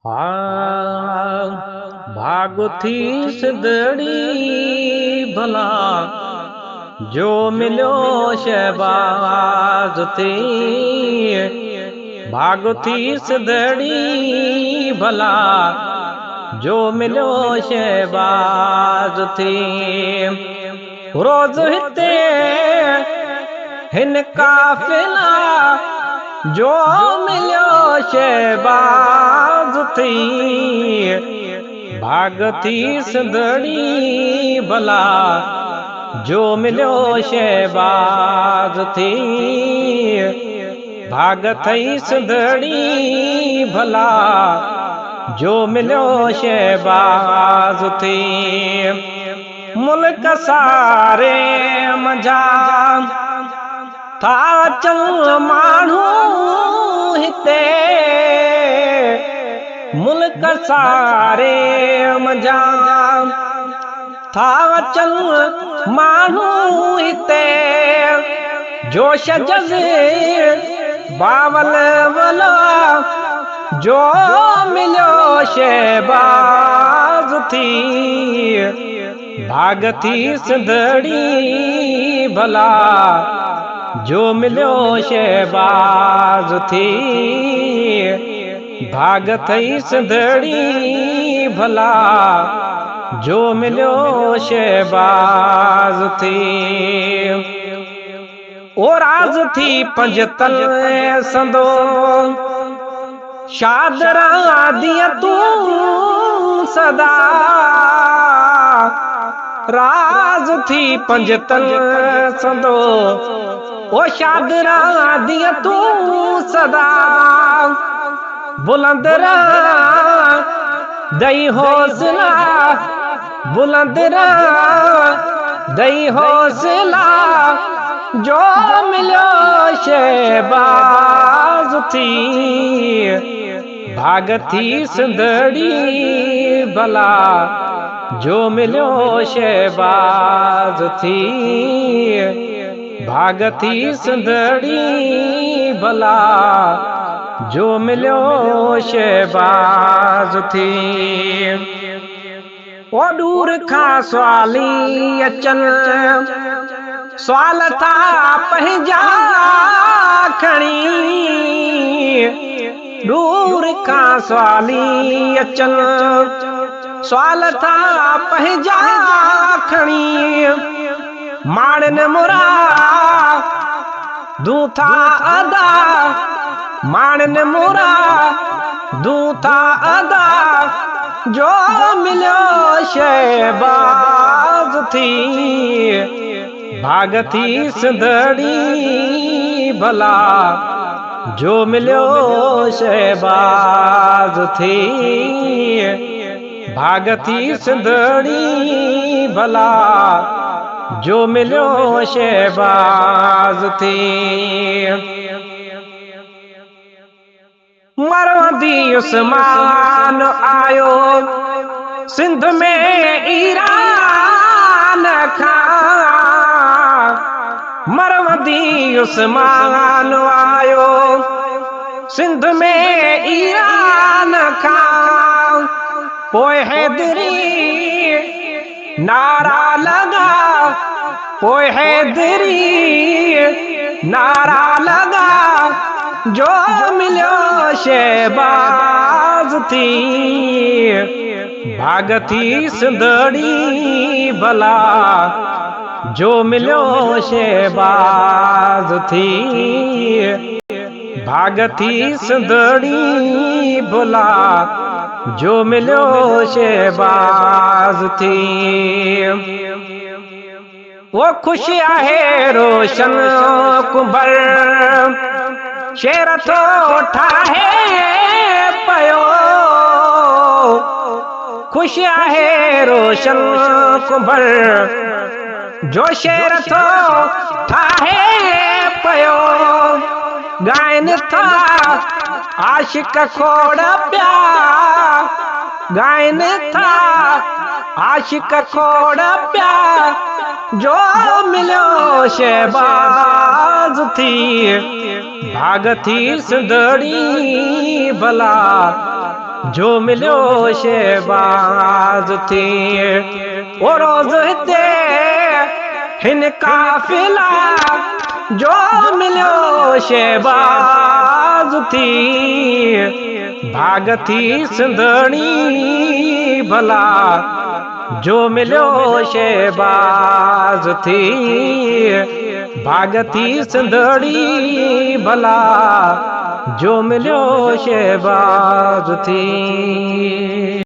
हाँ भाग थी सिदड़ी भला जो मिलो शहबाज थी। भाग थी सिदड़ी भला जो मिलो शहबाज थी। रोज हिते हिन काफिला जो मिलो शहबाज थी। भाग थी सिंधड़ी भला जो मिलो शहबाज थी। भाग थी सिंधड़ी भला जो मिलो शहबाज थी। मुल्क सारे मजा था चल माण्हू हिते। मुल्क सारे मजा था चल माण्हू हिते। जोश जज़ीर बावल वला जो मिलो शहबाज थी। भाग थी सिंधड़ी भला जो मिलो शहबाज थी। भाग थी सिंधड़ी भला जो मिलो शहबाज थी। ओ राज थी पंजतन संदो शादरा दिया तू सदा। राज थी पंजतन संदो ओ शादरा दिया तू सदा। बुलंद दई हौसला बुलंद दई हौसला जो मिलो शहबाज थी। भाग थी सिंधड़ी भला जो मिलो शहबाज थी। भाग थी सिंधड़ी भला जो मिलो शहबाज थी। ओ दूर खां सवाली अचन सवाल था पंहिंजा खणी। दूर खां सवाली अचन सवाल था पंहिंजा खणी। माणन मुरा दूं था अदा माणन मुरा दूं था अदा जो मिलो शहबाज थी। भाग थी सिंधड़ी भला जो मिलो शहबाज थी। भाग थी सिंधड़ी भला जो मिलो शहबाज थी। मरवंदी उस्मान आयो सिंध में ईरान खां। मरवंदी उस्मान आयो सिंध में ईरान खां। पोइ हैदरी नारा लगा पोइ हैदरी नारा लगा जो मिलो शहबाज थी। भाग थी सिंधड़ी भला जो मिलो शहबाज थी। भाग थी सिंधड़ी भला जो मिलो शहबाज थी। वो खुशी आहे रोशन कुंभर शेर थो ठाहे पयो। खुशी आहे रोशन कुंभर जो शेर थो ठाहे पयो। गायन था आशिक खोड़ प्या गायन था आशिक खोड़ प्या जो मिलो शहबाज थी। भाग थी सिंधड़ी भला जो मिलियो शहबाज थी ओ रोज़ हिते हिन काफ़िला जो मिलियो शहबाज थी भाग थी सिंधणी भला जो मिलियो शहबाज थी भाग थी सिंधड़ी भला जो मिलियो शहबाज थी।